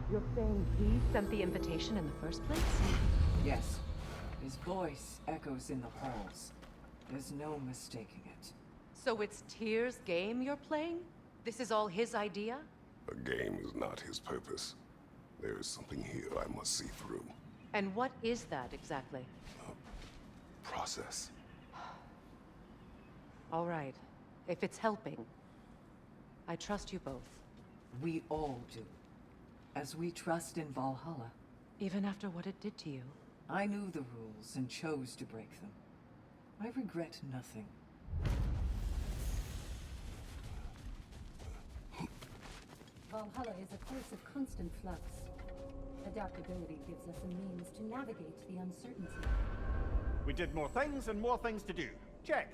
You're saying he sent the invitation in the first place? Yes. His voice echoes in the halls. There's no mistaking it. So it's Tyr's game you're playing? This is all his idea? A game is not his purpose. There is something here I must see through. And what is that exactly? Process. All right. If it's helping, I trust you both. We all do. As we trust in Valhalla. Even after what it did to you. I knew the rules and chose to break them. I regret nothing. Valhalla is a place of constant flux. Adaptability gives us a means to navigate the uncertainty. We did more things and more things to do. Check.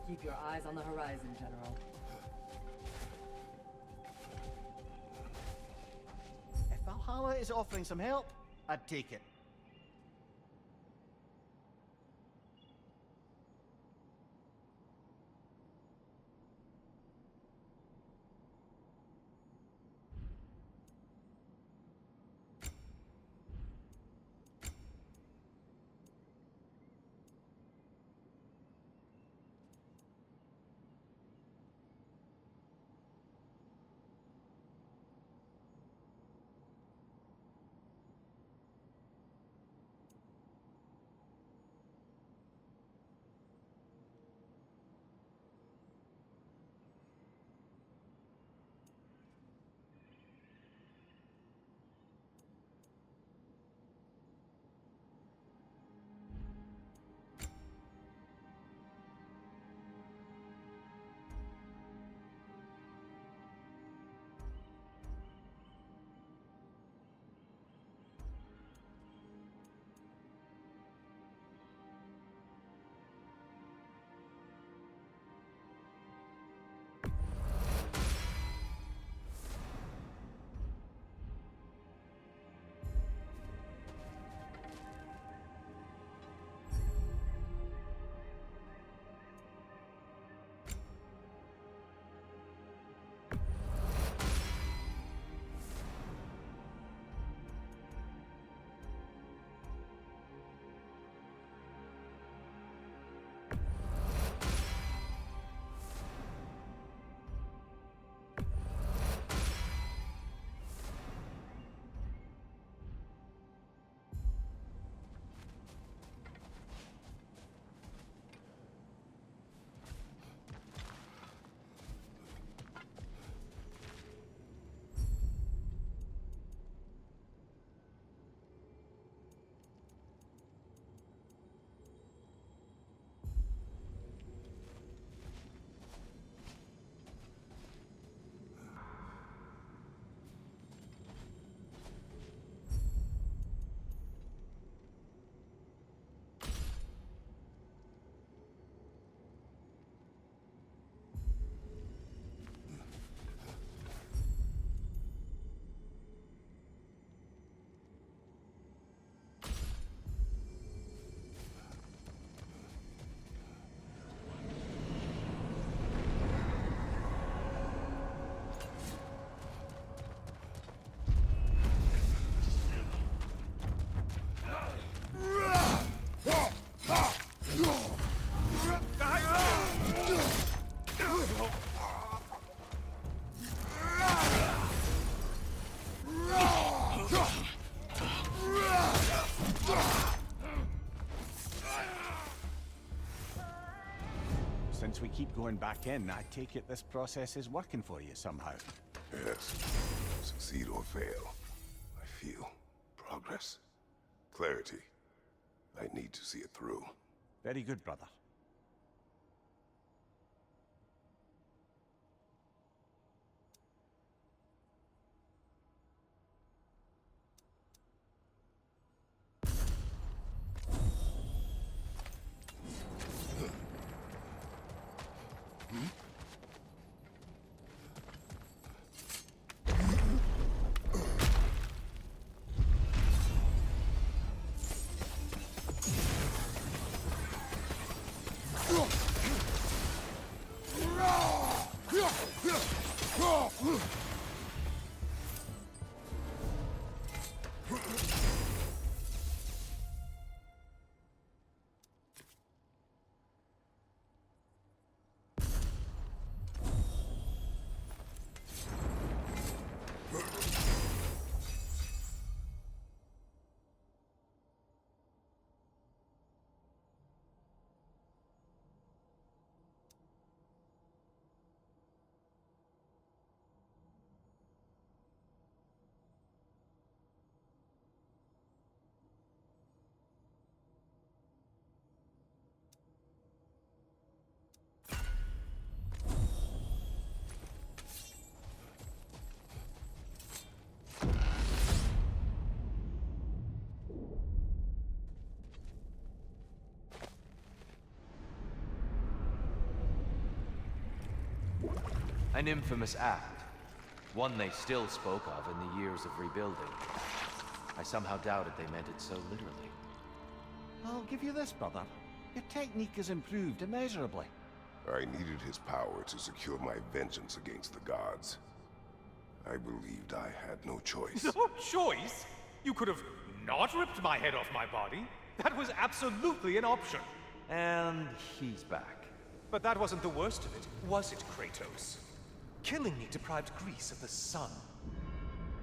Keep your eyes on the horizon, General. If Valhalla is offering some help, I'd take it. Since we keep going back in, I take it this process is working for you somehow. Yes. Succeed or fail, I feel progress. Clarity. I need to see it through. Very good, brother. An infamous act. One they still spoke of in the years of rebuilding. I somehow doubted they meant it so literally. I'll give you this, brother. Your technique has improved immeasurably. I needed his power to secure my vengeance against the gods. I believed I had no choice. No choice? You could have not ripped my head off my body. That was absolutely an option. And he's back. But that wasn't the worst of it, was it, Kratos? Killing me deprived Greece of the sun.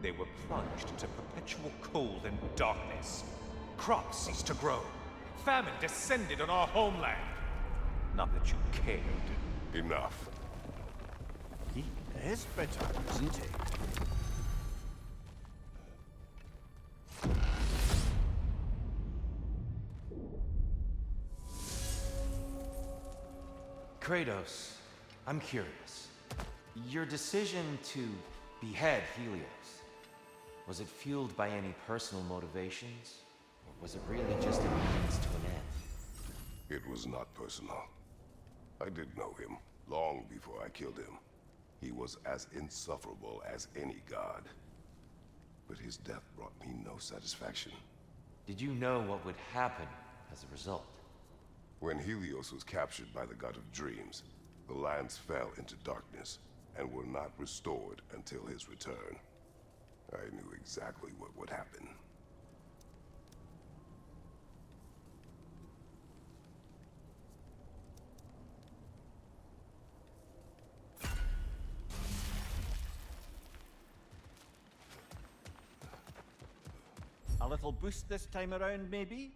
They were plunged into perpetual cold and darkness. Crops ceased to grow. Famine descended on our homeland. Not that you cared. Enough. He is bitter, isn't he? Kratos, I'm curious. Your decision to behead Helios, was it fueled by any personal motivations? Or was it really just a means to an end? It was not personal. I did know him, long before I killed him. He was as insufferable as any god. But his death brought me no satisfaction. Did you know what would happen as a result? When Helios was captured by the god of dreams, the lands fell into darkness and were not restored until his return. I knew exactly what would happen. A little boost this time around, maybe?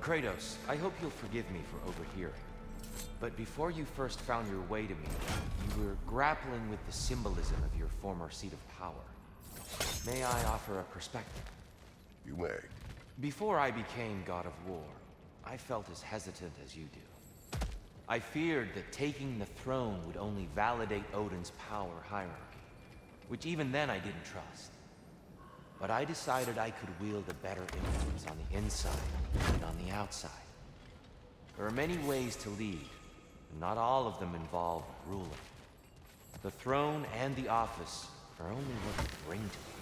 Kratos, I hope you'll forgive me for overhearing. But before you first found your way to me, you were grappling with the symbolism of your former seat of power. May I offer a perspective? You may. Before I became God of War, I felt as hesitant as you do. I feared that taking the throne would only validate Odin's power hierarchy, which even then I didn't trust. But I decided I could wield a better influence on the inside than on the outside. There are many ways to lead, and not all of them involve ruling. The throne and the office are only what you bring to it.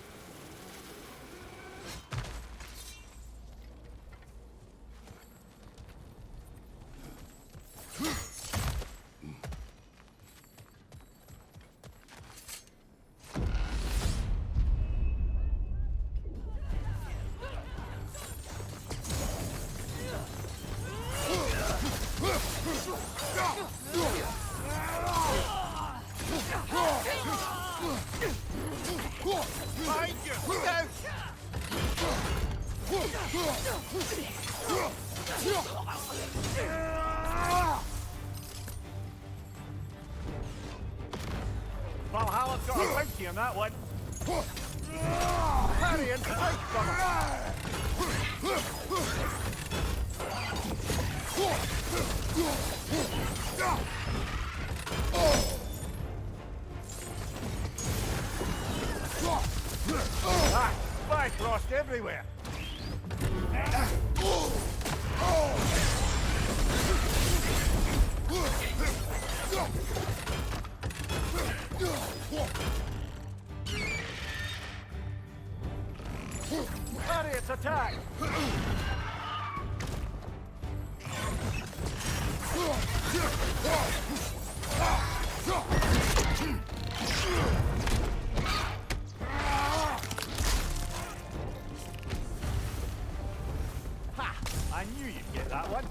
Valhalla's got a bounty on that one. Parry and strike, Ah, Bifrost everywhere. Harriet's attack! Ha! I knew you'd get that one.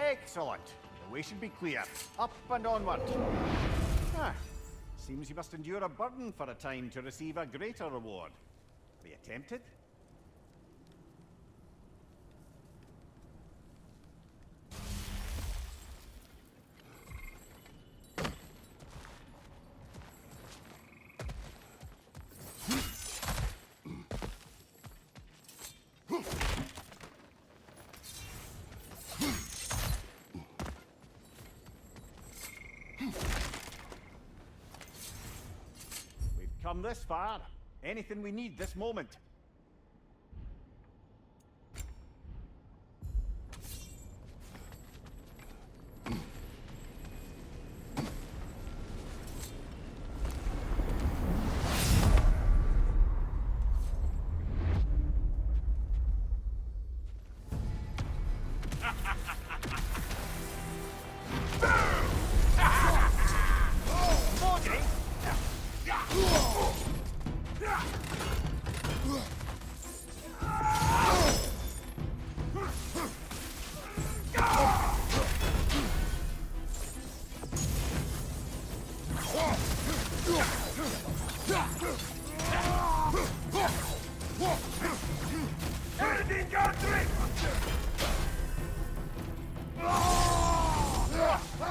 Excellent. The way should be clear. Up and onward. Ah, seems you must endure a burden for a time to receive a greater reward. Are you tempted? Come this far. Anything we need this moment.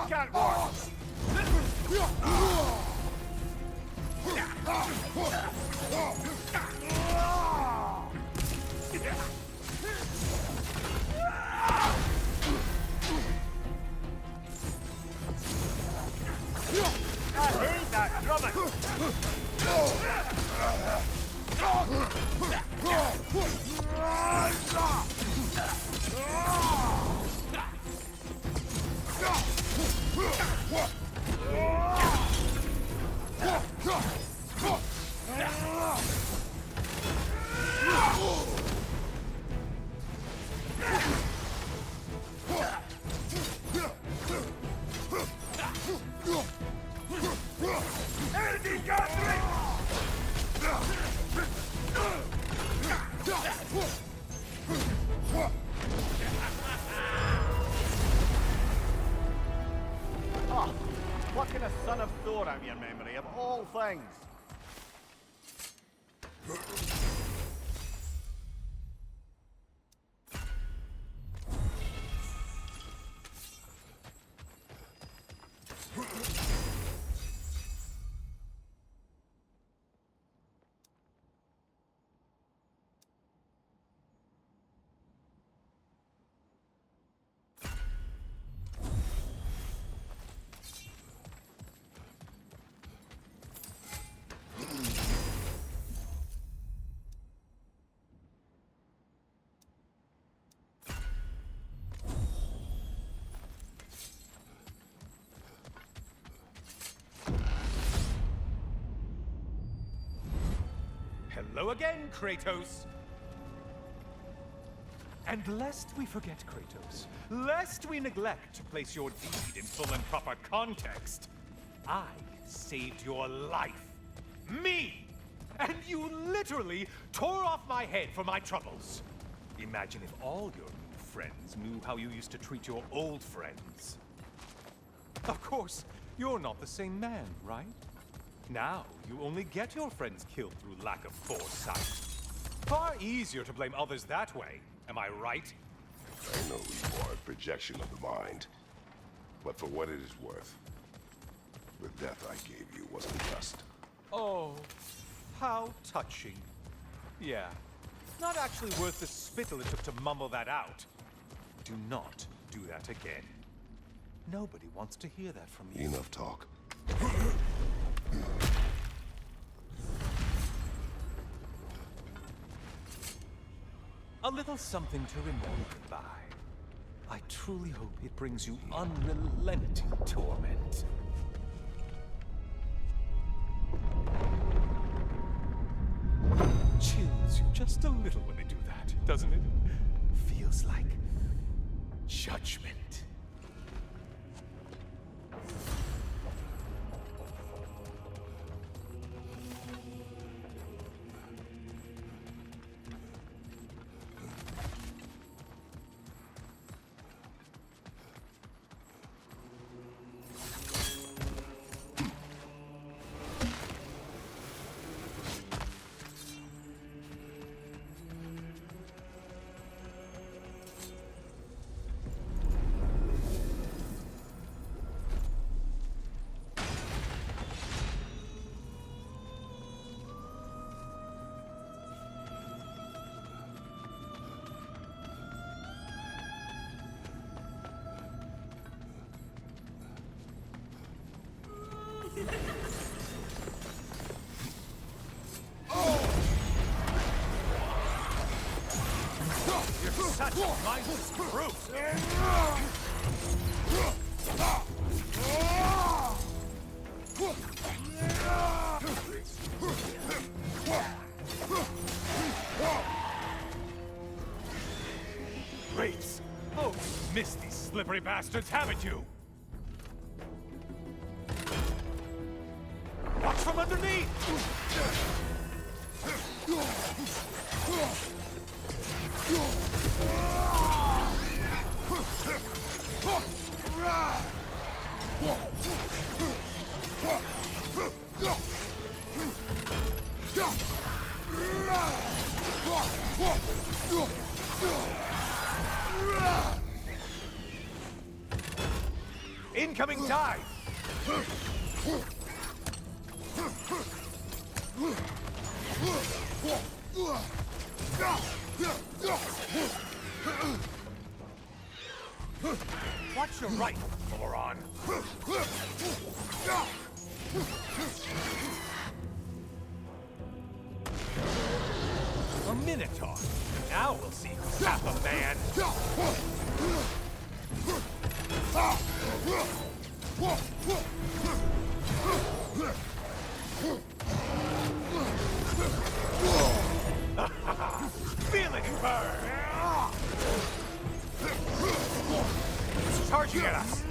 Can't walk! I hate that drumming! Oh, plucking a son of Thor out of your memory, of all things. Hello again, Kratos! And lest we forget, Kratos, lest we neglect to place your deed in full and proper context, I saved your life. Me! And you literally tore off my head for my troubles. Imagine if all your new friends knew how you used to treat your old friends. Of course, you're not the same man, right? Now, you only get your friends killed through lack of foresight. Far easier to blame others that way, am I right? I know you are a projection of the mind. But for what it is worth, the death I gave you wasn't just. Oh, how touching. Yeah, not actually worth the spittle it took to mumble that out. Do not do that again. Nobody wants to hear that from you. Enough talk. A little something to remember by. I truly hope it brings you unrelenting torment. Chills you just a little when they do that, doesn't it? Feels like judgment. You're such a mindless brute! Great! Oh, you missed these slippery bastards, haven't you? Watch from underneath! Incoming dive! Watch your right, moron! A Minotaur! Now we'll see who's half a man! Feel it burn! It's charging at us!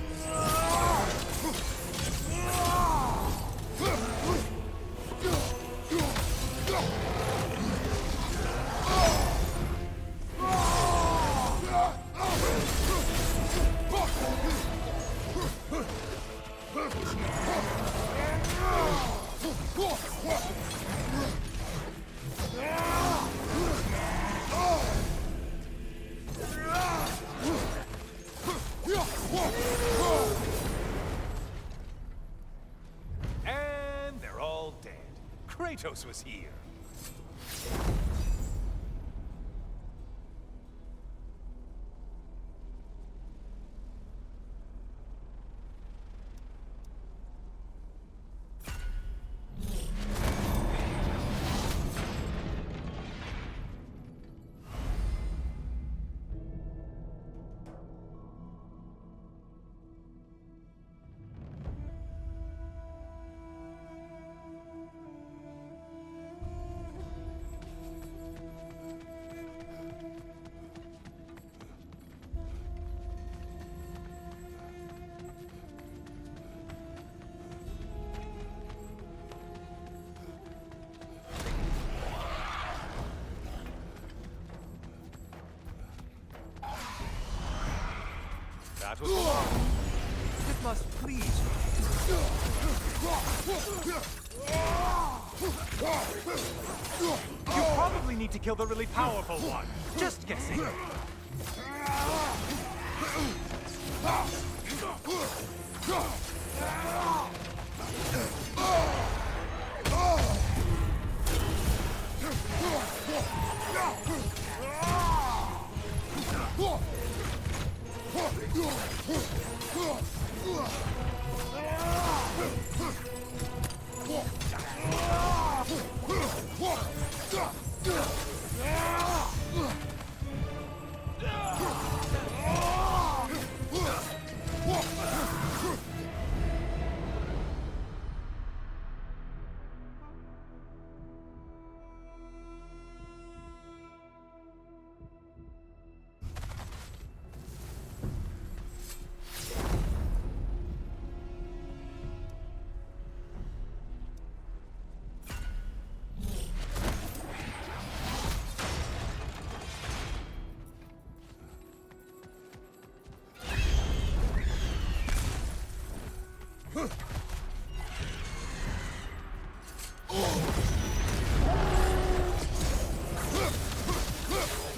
And they're all dead. Kratos was here. That was wrong. It must please me. You probably need to kill the really powerful one. Just guessing.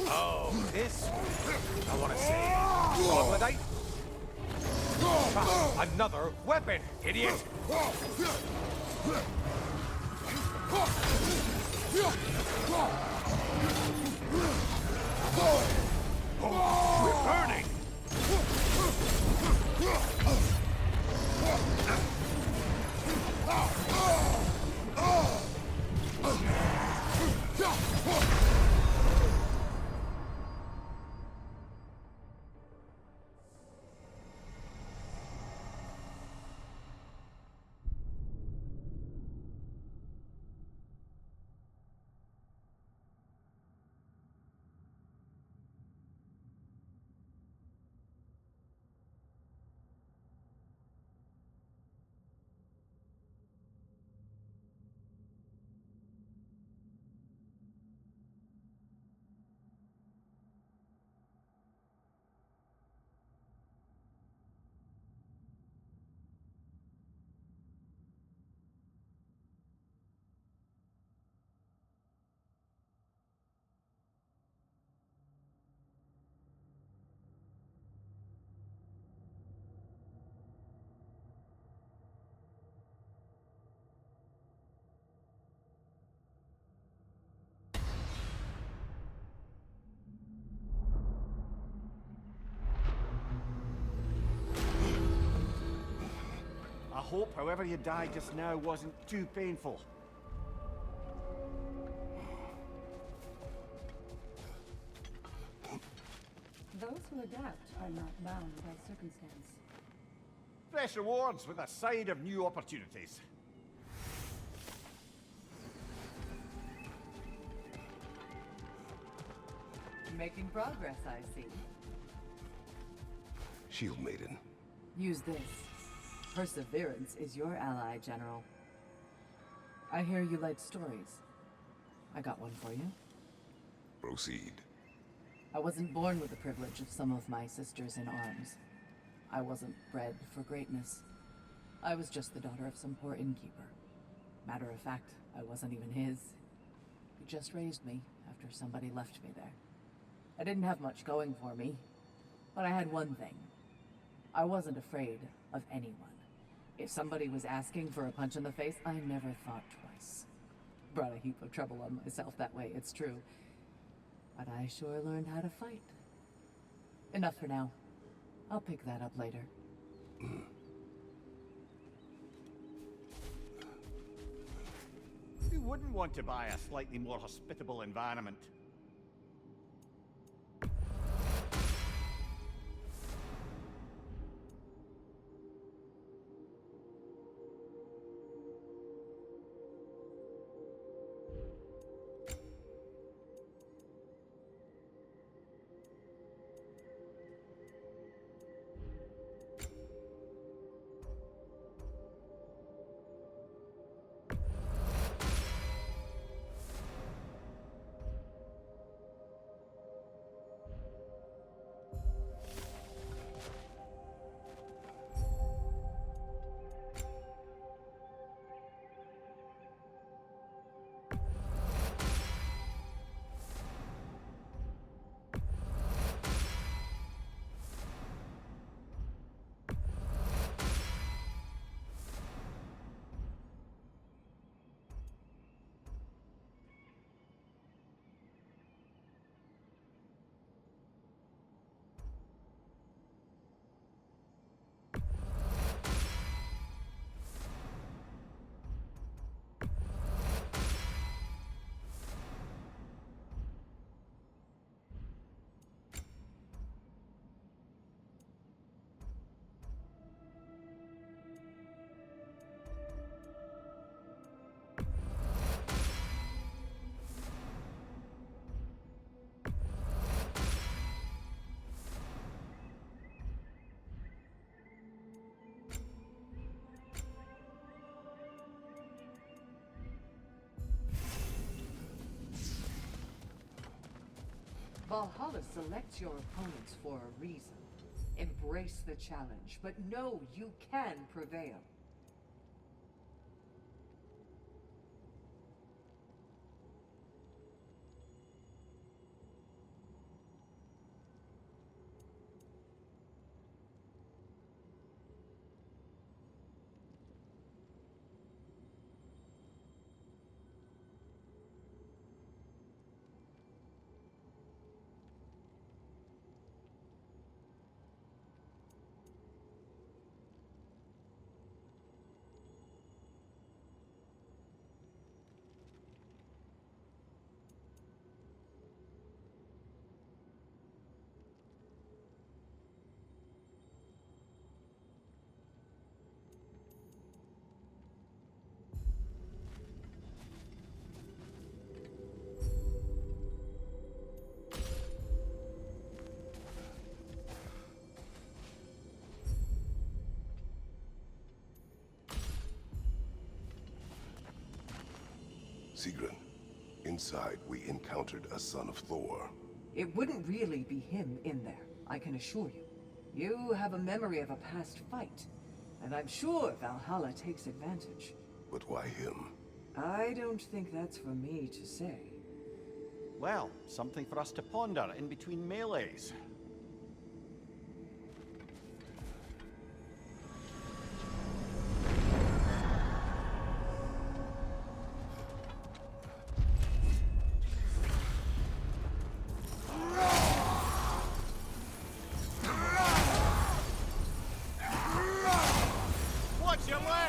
Oh, this I want to say troglodyte. Another weapon, idiot! We're burning! hope however you died just now wasn't too painful. Those who adapt are not bound by circumstance. Fresh rewards with a side of new opportunities. Making progress, I see. Shield Maiden. Use this. Perseverance is your ally, General. I hear you like stories. I got one for you. Proceed. I wasn't born with the privilege of some of my sisters in arms. I wasn't bred for greatness. I was just the daughter of some poor innkeeper. Matter of fact, I wasn't even his. He just raised me after somebody left me there. I didn't have much going for me, but I had one thing. I wasn't afraid of anyone. If somebody was asking for a punch in the face, I never thought twice. Brought a heap of trouble on myself that way, it's true. But I sure learned how to fight. Enough for now. I'll pick that up later. Who wouldn't want to buy a slightly more hospitable environment? Valhalla selects your opponents for a reason. Embrace the challenge, but know you can prevail. Sigrun, inside we encountered a son of Thor. It wouldn't really be him in there, I can assure you. You have a memory of a past fight, and I'm sure Valhalla takes advantage. But why him? I don't think that's for me to say. Well, something for us to ponder in between melees. Watch your left!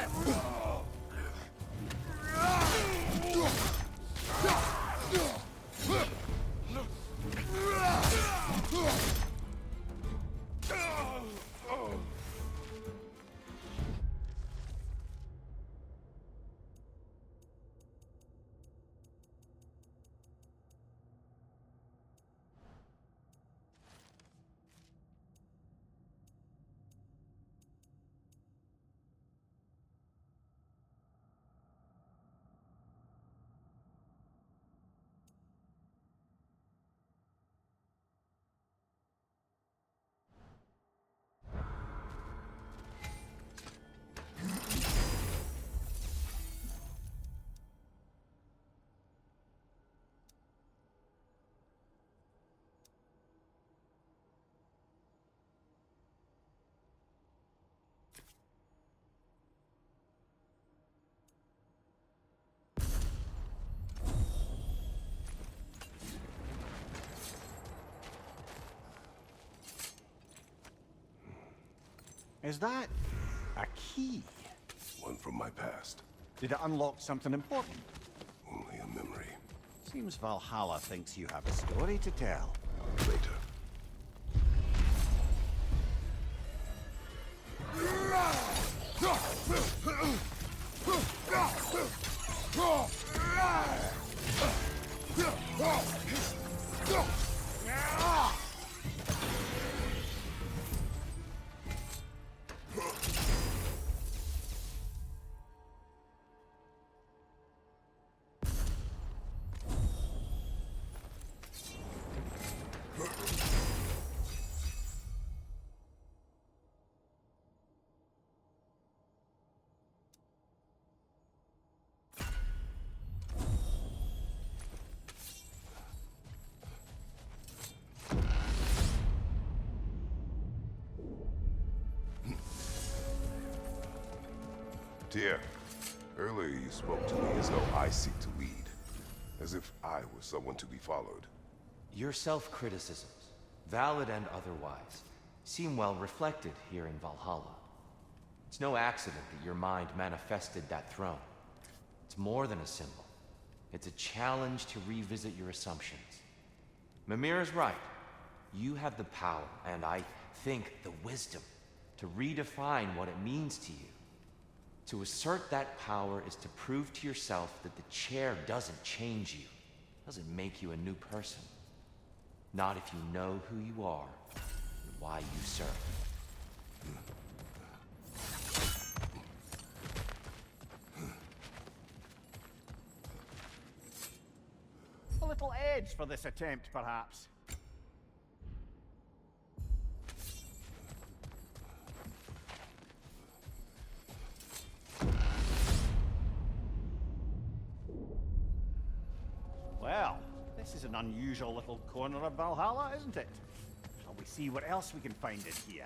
Is that a key? One from my past. Did it unlock something important? Only a memory. Seems Valhalla thinks you have a story to tell. Later. Dear, earlier you spoke to me as though I seek to lead. As if I were someone to be followed. Your self-criticisms, valid and otherwise, seem well reflected here in Valhalla. It's no accident that your mind manifested that throne. It's more than a symbol. It's a challenge to revisit your assumptions. Mimir is right. You have the power, and I think the wisdom, to redefine what it means to you. To assert that power is to prove to yourself that the chair doesn't change you, doesn't make you a new person. Not if you know who you are and why you serve. A little edge for this attempt, perhaps. Well, this is an unusual little corner of Valhalla, isn't it? Shall we see what else we can find in here?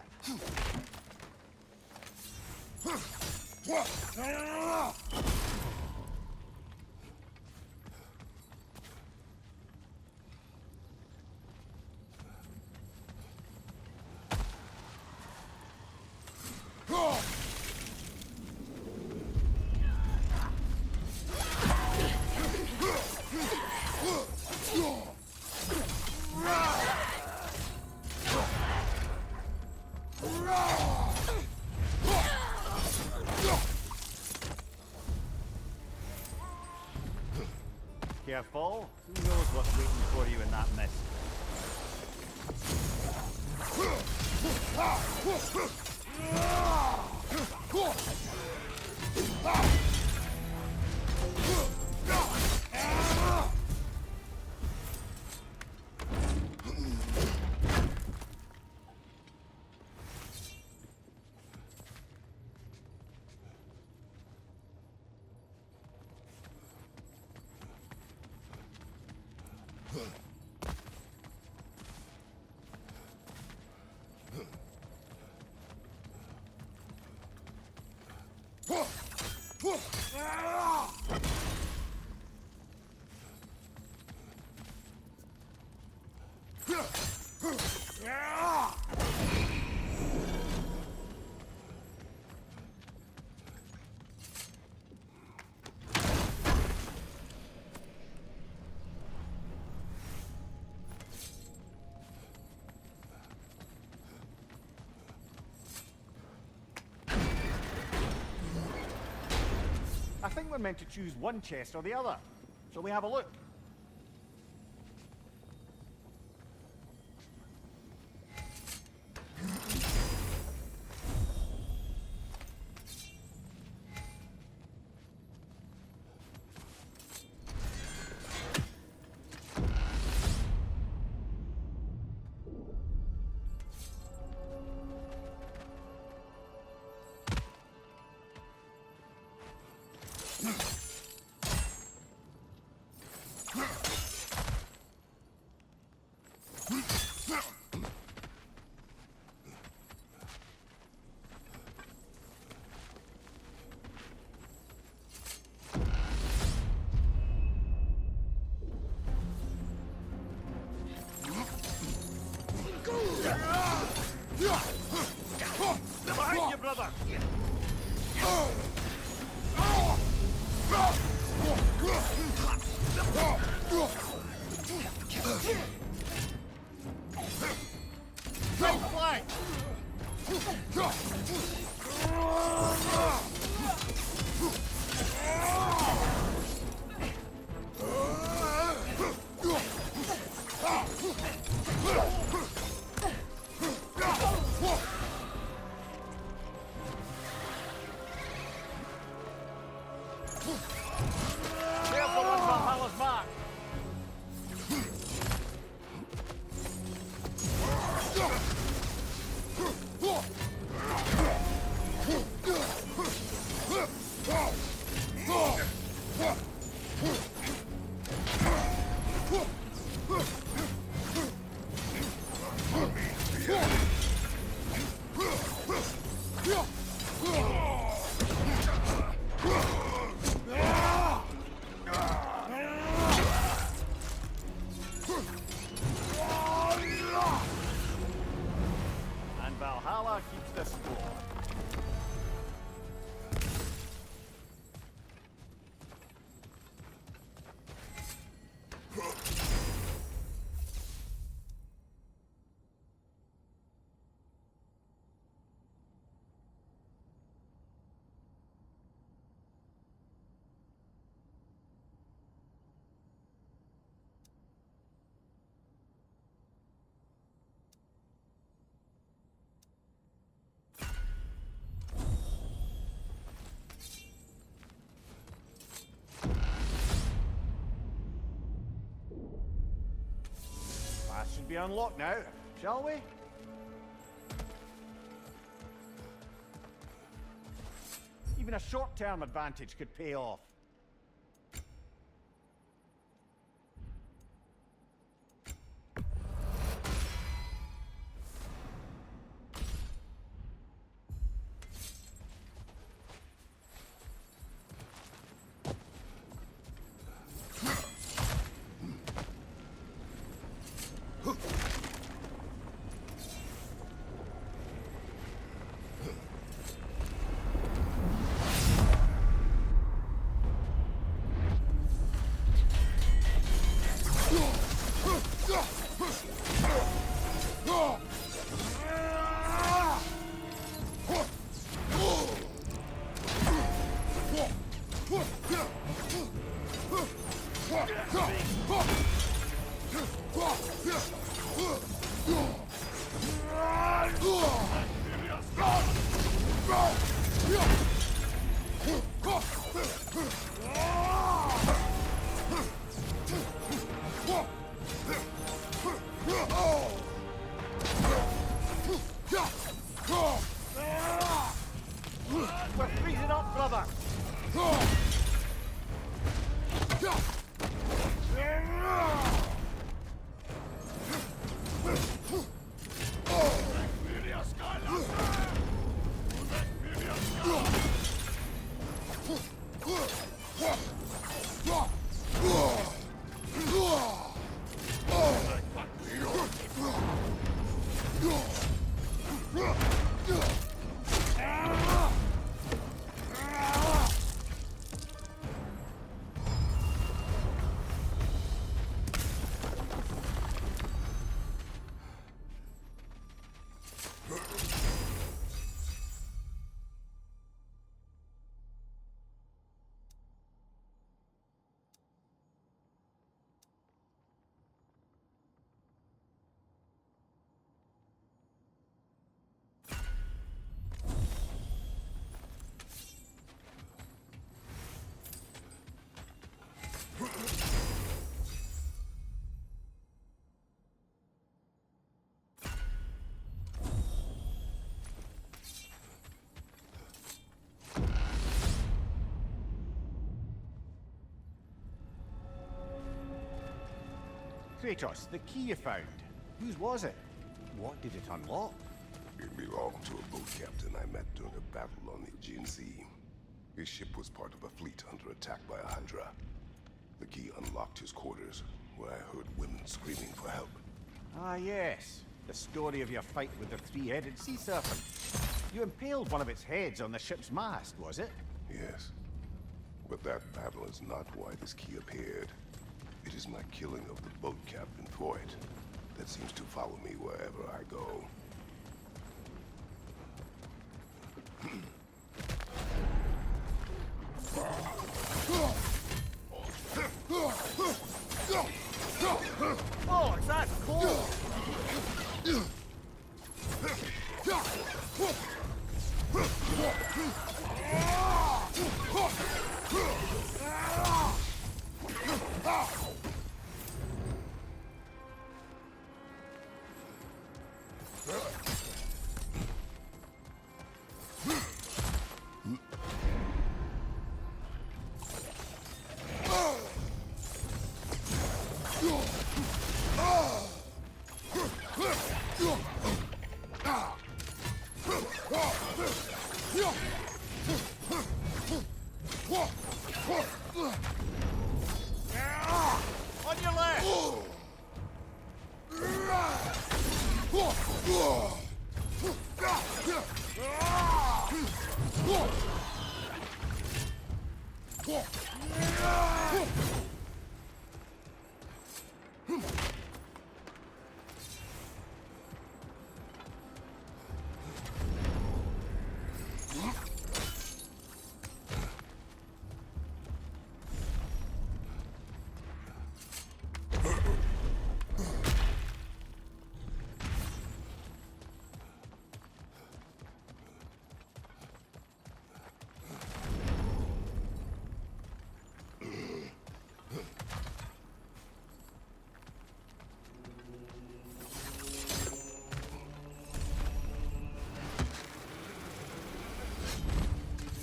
Careful. Who knows what's waiting for you in that mist? I think we're meant to choose one chest or the other. Shall we have a look? Behind you, brother! Right flank! Careful on Valhalla's mark! And Valhalla keeps the score. That should be unlocked now, shall we? Even a short-term advantage could pay off. We're freezing up, brother! Kratos, the key you found. Whose was it? What did it unlock? It belonged to a boat captain I met during a battle on the Aegean Sea. His ship was part of a fleet under attack by a Hydra. The key unlocked his quarters, where I heard women screaming for help. Ah, yes. The story of your fight with the three-headed sea serpent. You impaled one of its heads on the ship's mast, was it? Yes. But that battle is not why this key appeared. It is my killing of the boat captain for it that seems to follow me wherever I go. Oh, is that cool? On your left!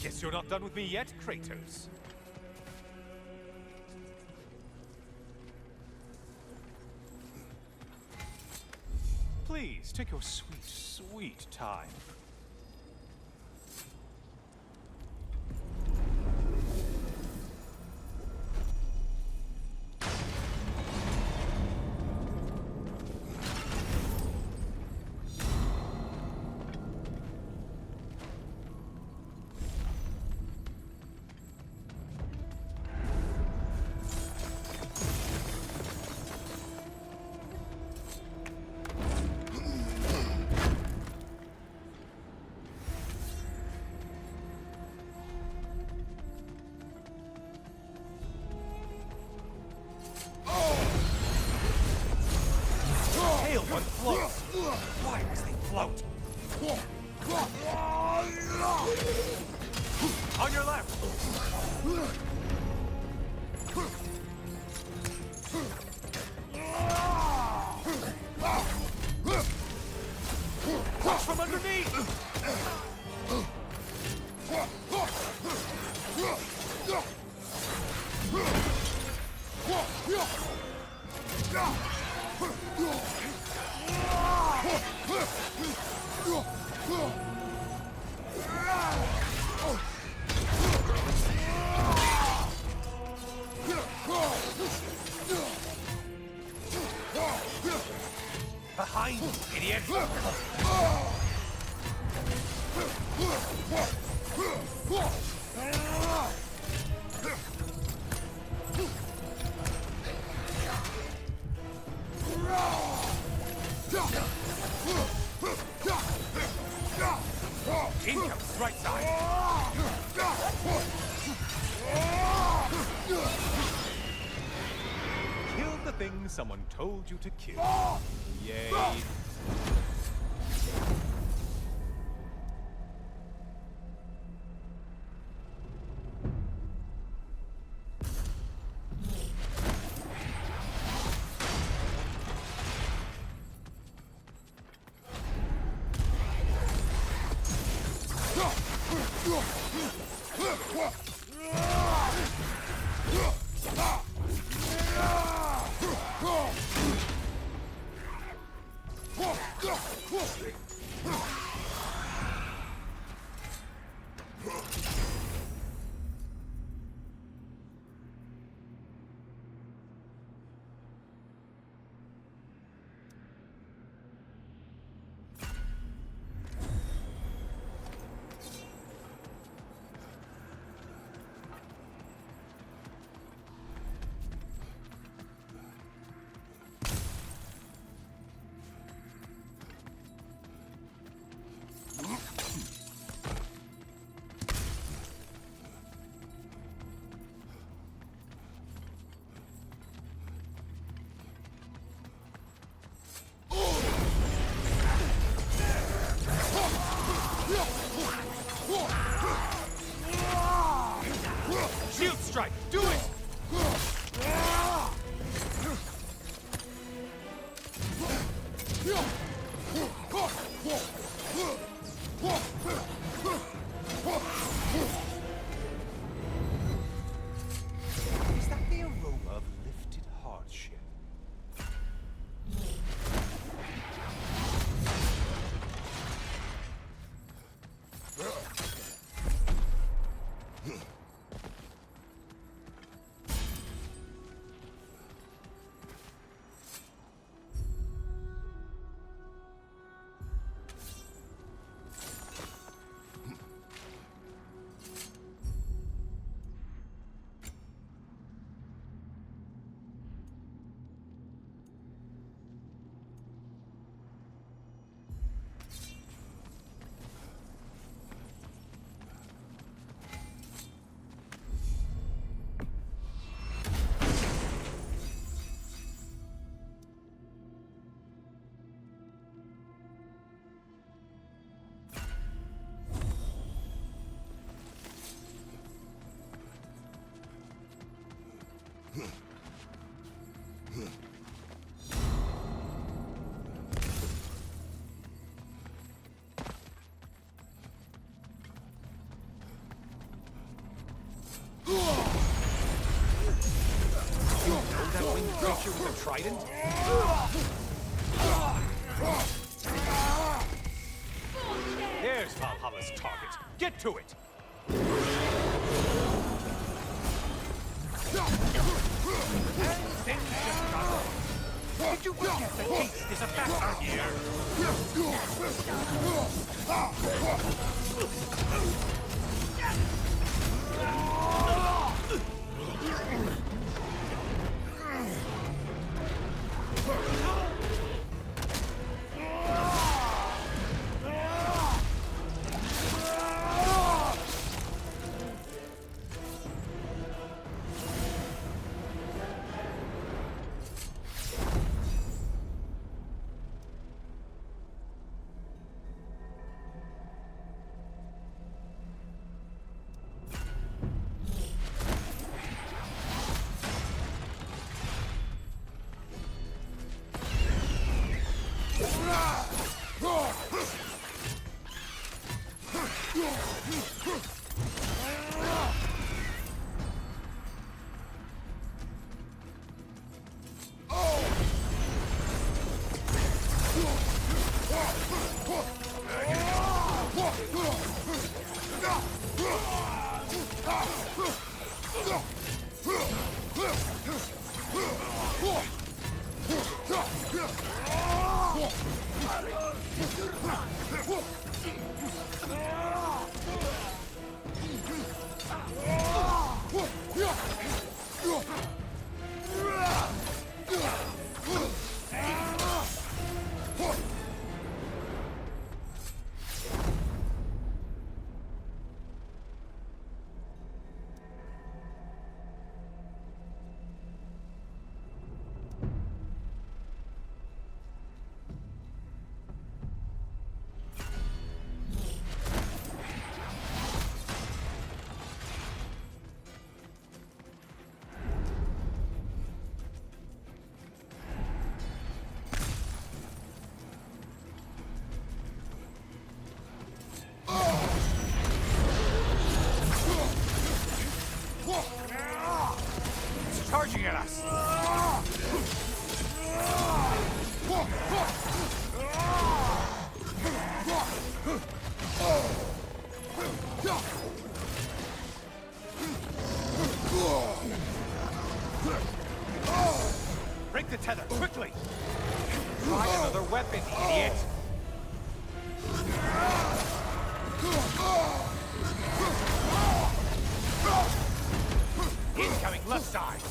Guess you're not done with me yet, Kratos. Please, take your sweet, sweet time. Hail one floats! Why must they float? On your left! Watch from underneath! Behind you, idiot! Incoming, right side! Kill the thing someone told you to kill. Yay. Is that the aroma of lifted hardship? That winged creature with a trident? There's Valhalla's target. Get to it! And things just got on. Did you forget the taste is a factor here? Charging at us! Break the tether, quickly! Try another weapon, idiot! Incoming left side!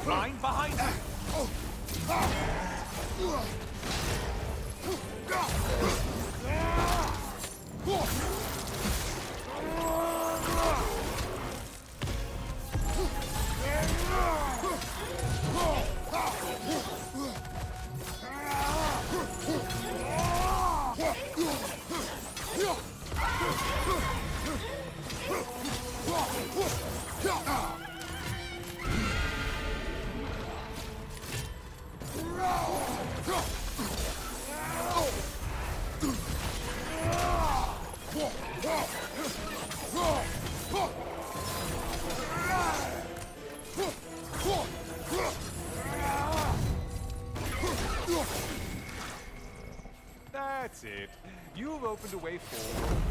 Line behind you! That's it. You've opened a way forward.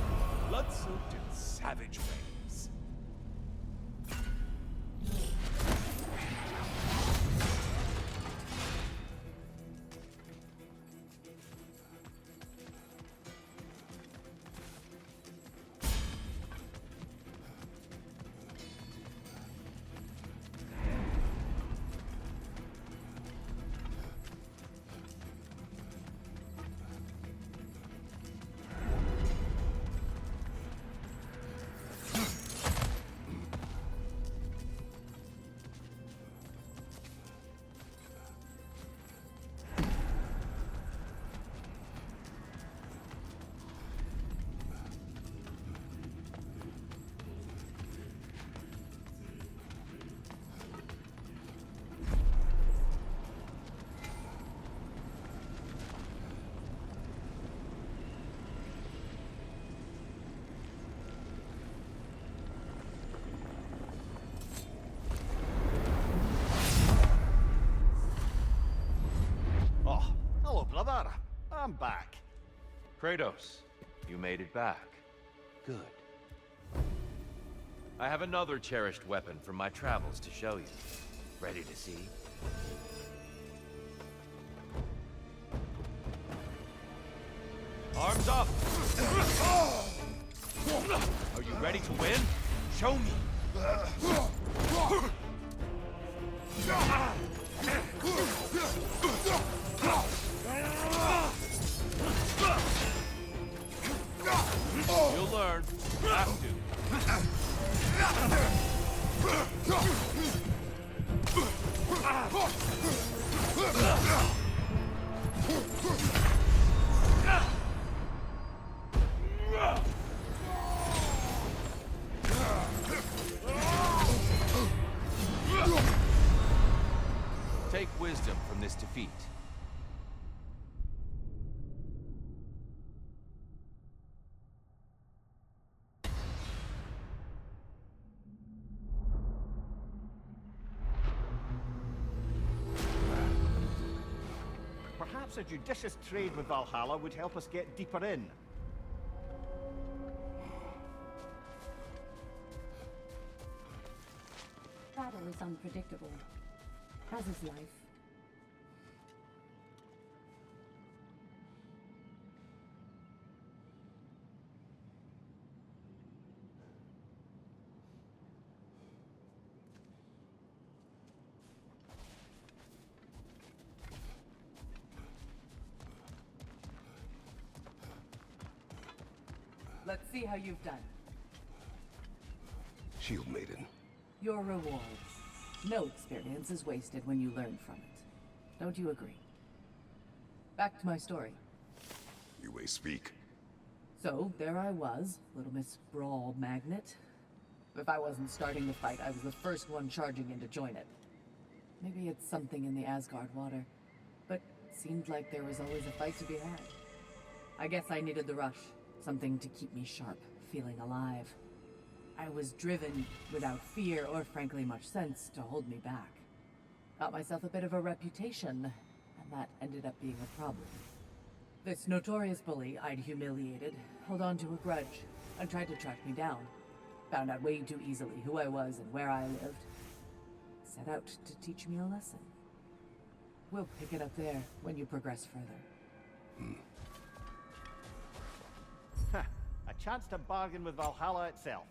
Blood-soaked and savage ways. Oh, hello, brother. I'm back. Kratos, you made it back. Good. I have another cherished weapon from my travels to show you. Ready to see? Arms up! Are you ready to win? Show me! You'll learn. Have to. Take wisdom from this defeat. Perhaps a judicious trade with Valhalla would help us get deeper in. Battle is unpredictable, as is life. Let's see how you've done. Shield Maiden. Your reward. No experience is wasted when you learn from it. Don't you agree? Back to my story. You may speak. So, there I was, Little Miss Brawl Magnet. If I wasn't starting the fight, I was the first one charging in to join it. Maybe it's something in the Asgard water, but it seemed like there was always a fight to be had. I guess I needed the rush, something to keep me sharp, feeling alive. I was driven, without fear or frankly much sense, to hold me back. Got myself a bit of a reputation, and that ended up being a problem. This notorious bully I'd humiliated held on to a grudge and tried to track me down. Found out way too easily who I was and where I lived. Set out to teach me a lesson. We'll pick it up there when you progress further. A chance to bargain with Valhalla itself.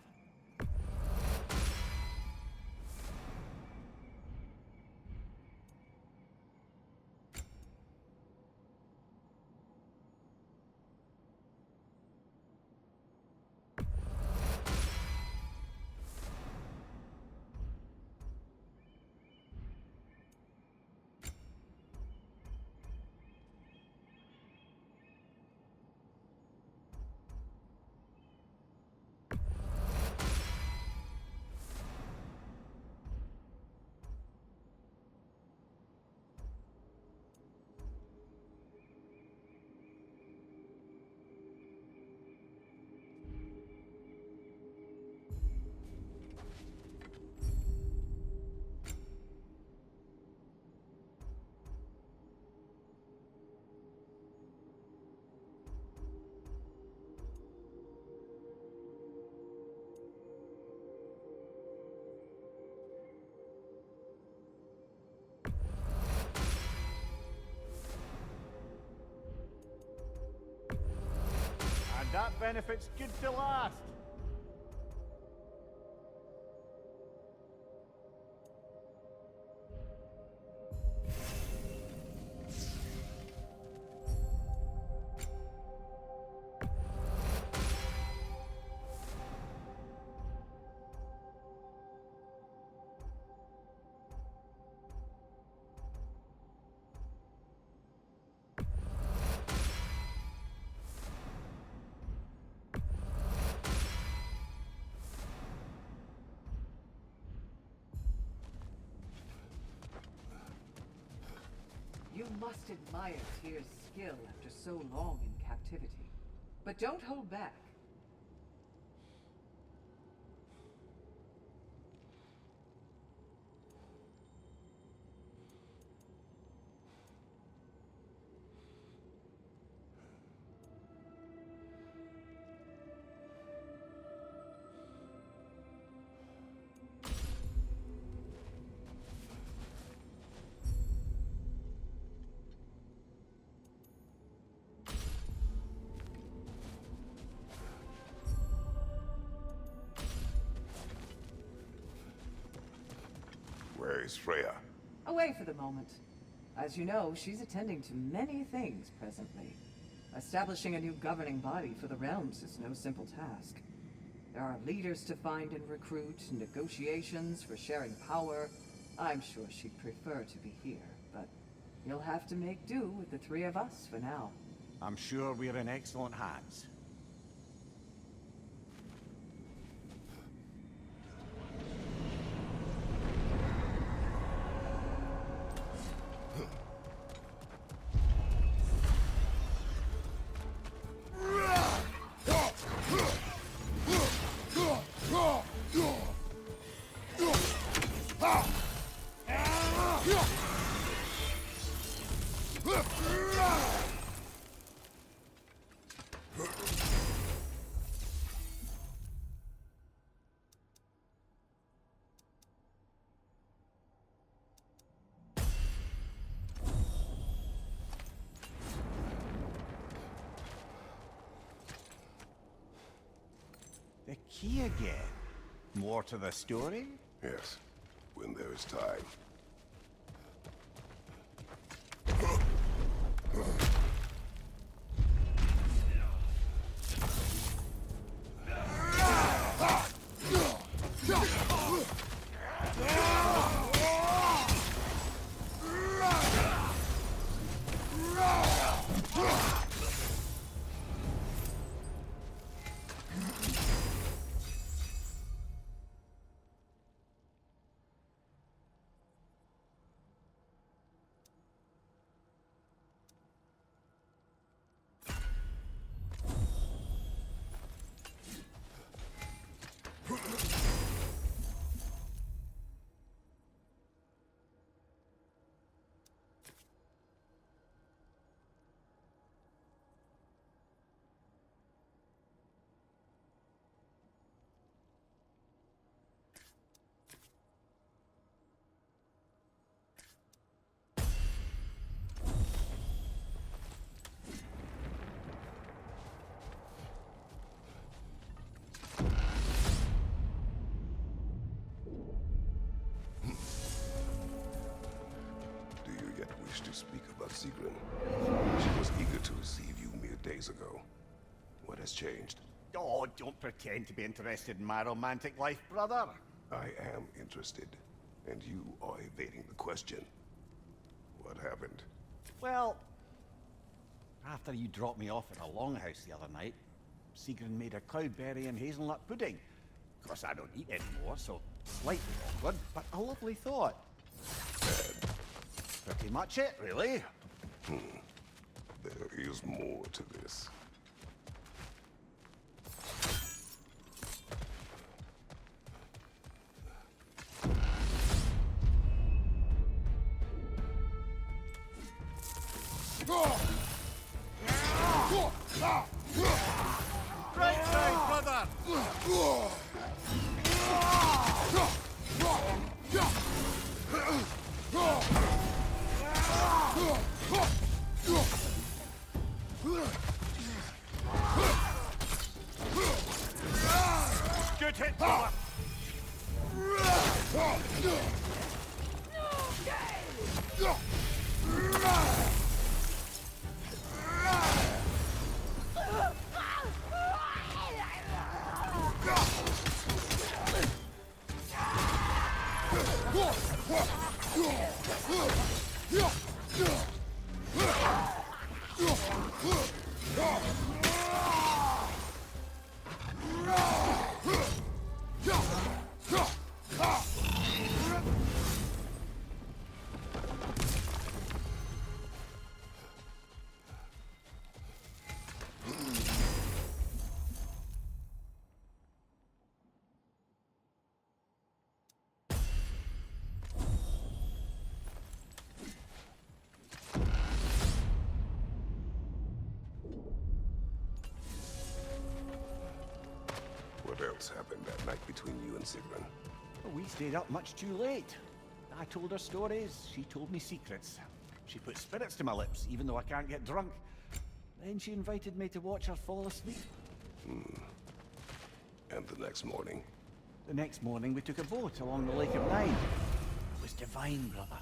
That benefit's good to last. You must admire Tyr's skill after so long in captivity. But don't hold back. Where is Freya? Away for the moment. As you know, she's attending to many things presently. Establishing a new governing body for the realms is no simple task. There are leaders to find and recruit, negotiations for sharing power. I'm sure she'd prefer to be here, but you'll have to make do with the three of us for now. I'm sure we're in excellent hands. The key again. More to the story? Yes, when there is time. To speak about Sigrun. She was eager to receive you mere days ago. What has changed? Oh, don't pretend to be interested in my romantic life, brother. I am interested, and you are evading the question. What happened? Well, after you dropped me off at a longhouse the other night, Sigrun made a cloudberry and hazelnut pudding. Of course, I don't eat anymore, so slightly awkward, but a lovely thought. Pretty much it, really. There is more to this. Right side, brother! Put it, brother! What else happened that night between you and Sigrun? We stayed up much too late. I told her stories, she told me secrets. She put spirits to my lips, even though I can't get drunk. Then she invited me to watch her fall asleep. And the next morning? The next morning we took a boat along the Lake of Nine. It was divine, brother.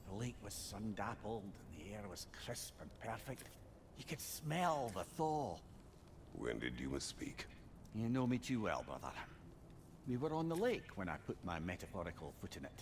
The lake was sun-dappled, and the air was crisp and perfect. You could smell the thaw. When did you misspeak? You know me too well, brother. We were on the lake when I put my metaphorical foot in it.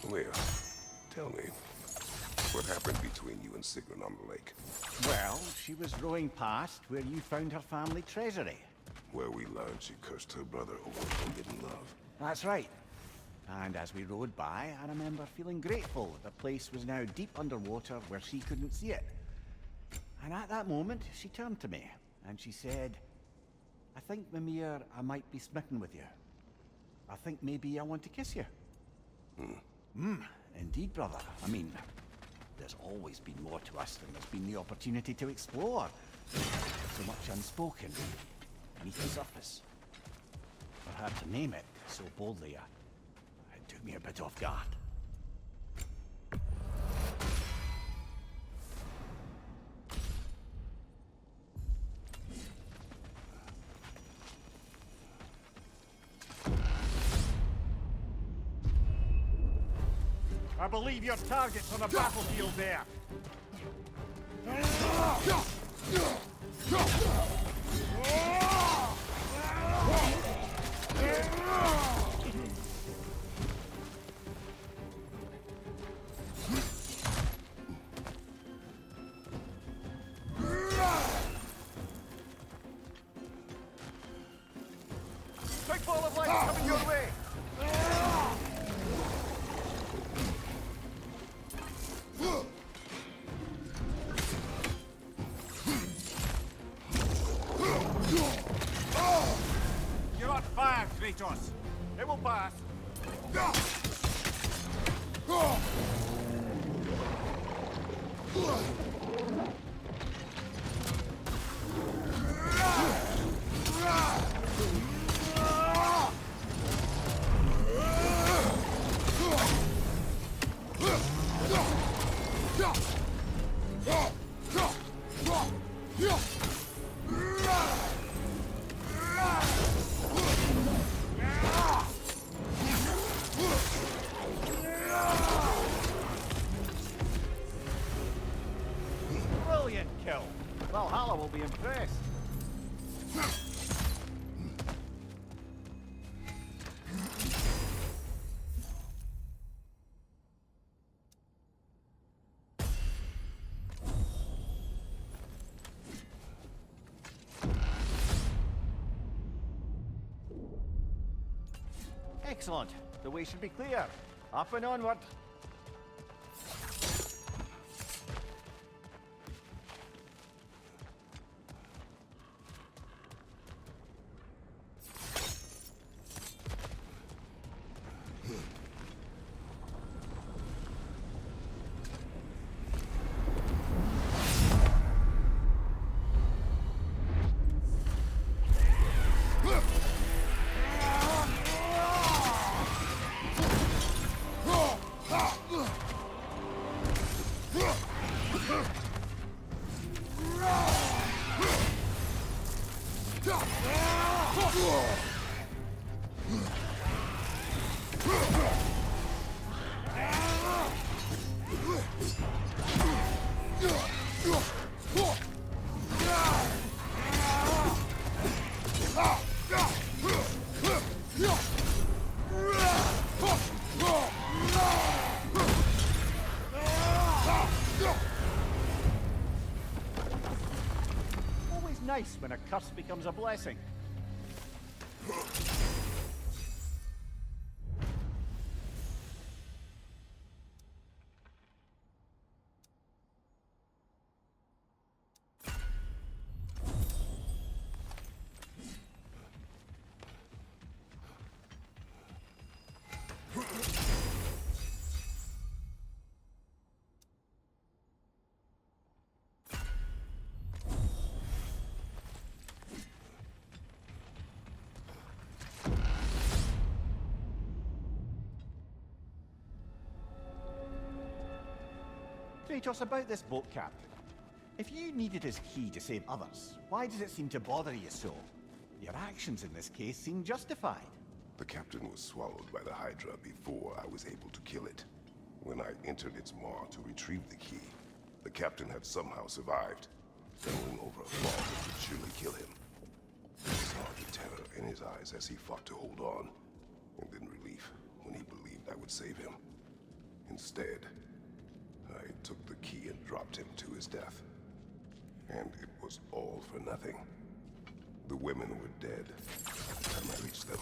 Well, tell me, what happened between you and Sigrun on the lake? Well, she was rowing past where you found her family treasury. Where we learned she cursed her brother over forbidden love. That's right. And as we rowed by, I remember feeling grateful that the place was now deep underwater where she couldn't see it. And at that moment, she turned to me, and she said, I think, Mimir, I might be smitten with you. I think maybe I want to kiss you. Indeed, brother. I mean, there's always been more to us than there's been the opportunity to explore. So much unspoken, beneath the surface. For her to name it so boldly, it took me a bit off guard. I believe your target's on a battlefield there. Big ball of light coming your way. Kratos. It will pass. Brilliant kill. Valhalla will be impressed. Excellent. The way should be clear. Up and onward. Always nice when a curse becomes a blessing. Kratos, about this boat captain. If you needed his key to save others, why does it seem to bother you so? Your actions in this case seem justified. The captain was swallowed by the Hydra before I was able to kill it. When I entered its maw to retrieve the key, the captain had somehow survived, stumbling over a flaw that would surely kill him. I saw the terror in his eyes as he fought to hold on, and then relief when he believed I would save him. Instead, I took the key and dropped him to his death. And it was all for nothing. The women were dead by the time I reached them.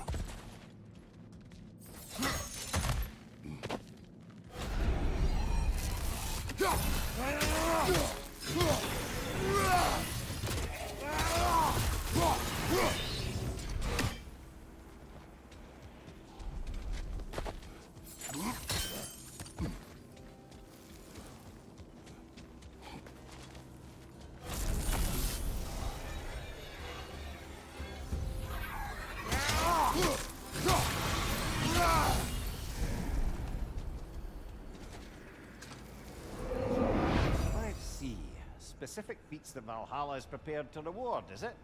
Specific feats that Valhalla is prepared to reward, is it?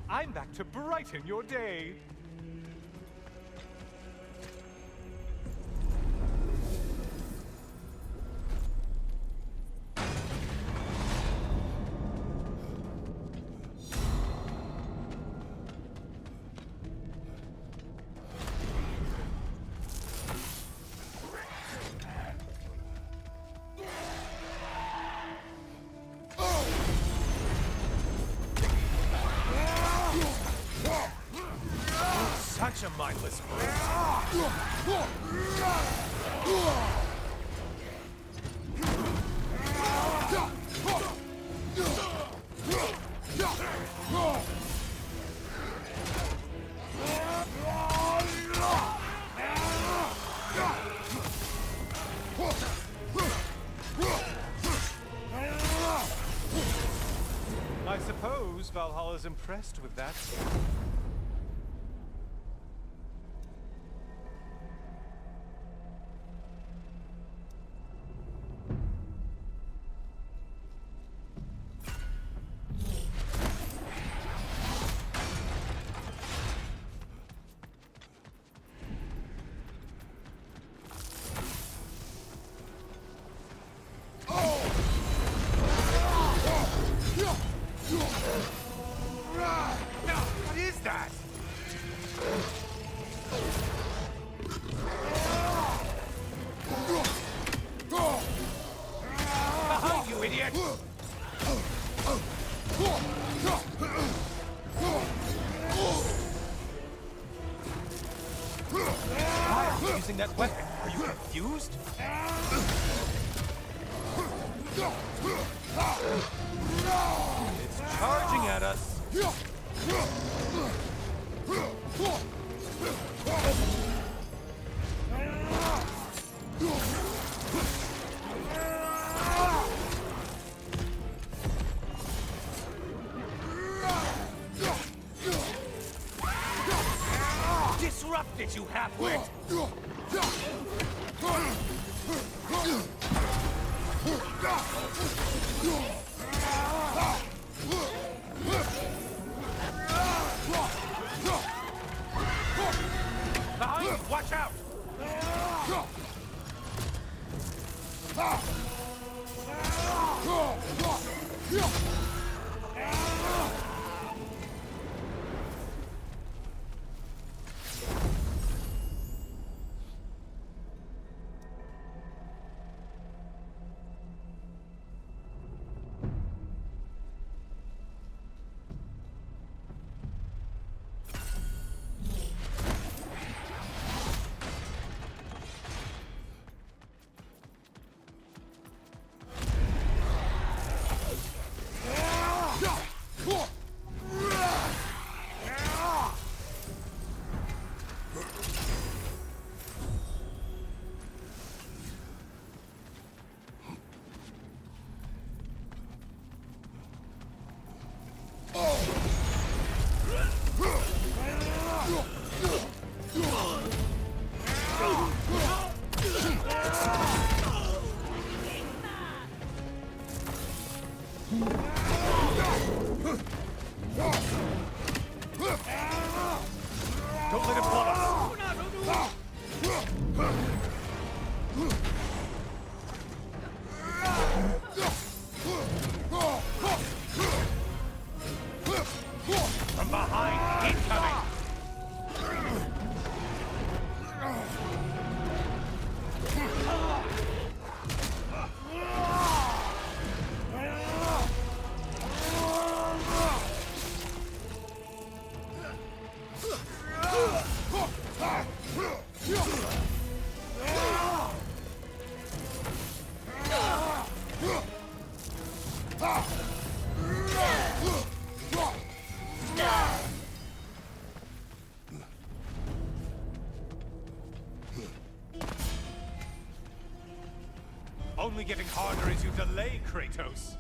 I'm back to brighten your day. Such a mindless brute. I suppose Valhalla's impressed with that. What is that? Behind you, idiot! Why are you using that weapon? Are you confused? It's charging at us. Disrupt it, you half-wit! Behind you, watch out! Don't let him plot us! From behind, incoming! Only getting harder as you delay, Kratos.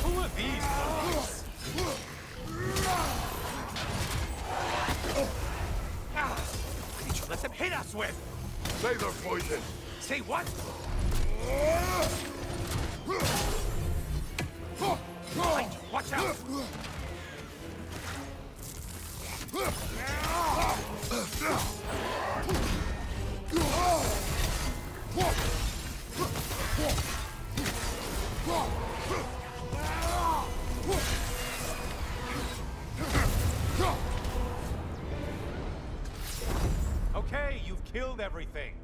Who are these guys? Why did you let them hit us with? Say they're poison. Say what? Behind you, watch out! Okay, you've killed everything.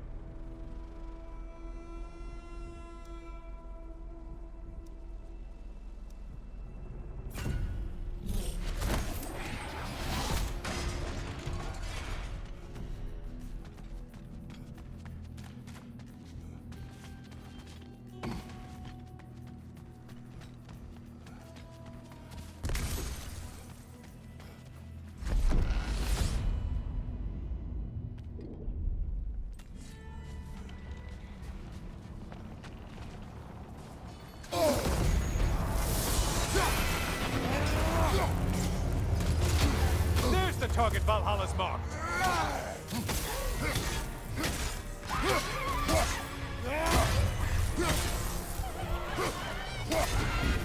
There's the target Valhalla's marked.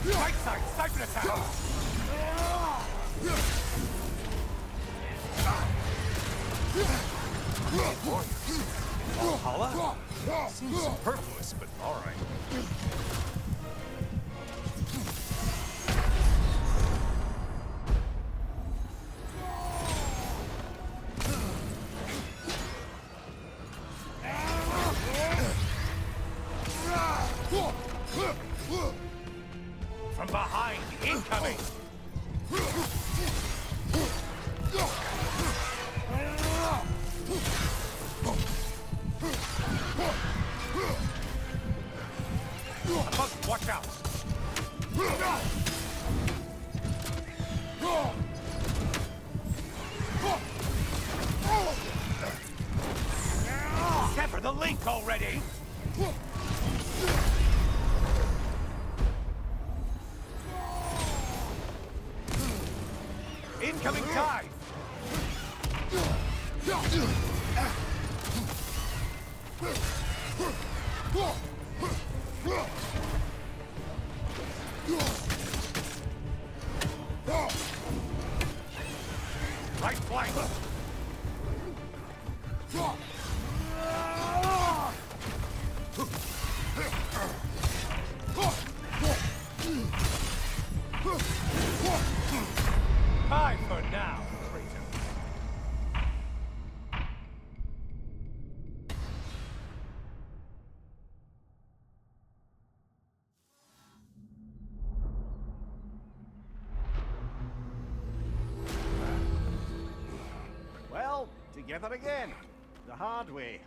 Right side, sniper attack! Valhalla? Seems superfluous, but alright. From behind, incoming! Above, watch out! Sever the link already! Incoming dive! Right flank! Bye for now, Kratos. Well, together again. The hard way.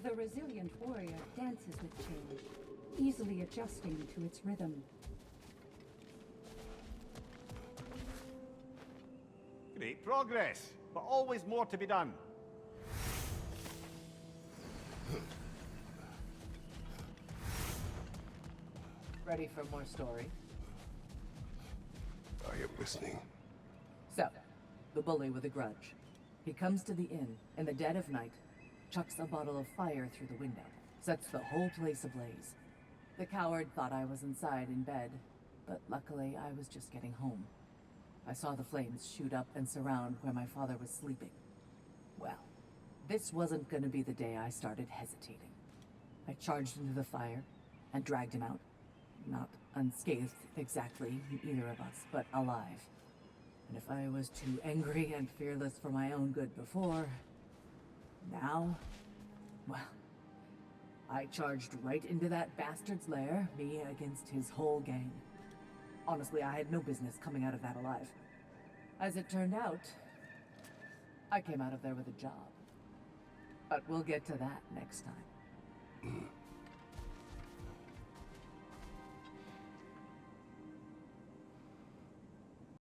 The resilient warrior dances with change, easily adjusting to its rhythm. Great progress, but always more to be done. Ready for more story? I am listening. So, the bully with a grudge. He comes to the inn in the dead of night, chucks a bottle of fire through the window, sets the whole place ablaze. The coward thought I was inside in bed, but luckily I was just getting home. I saw the flames shoot up and surround where my father was sleeping. Well, this wasn't gonna be the day I started hesitating. I charged into the fire and dragged him out. Not unscathed exactly, either of us, but alive. And if I was too angry and fearless for my own good before, now, well, I charged right into that bastard's lair, me against his whole gang. Honestly, I had no business coming out of that alive. As it turned out, I came out of there with a job. But we'll get to that next time.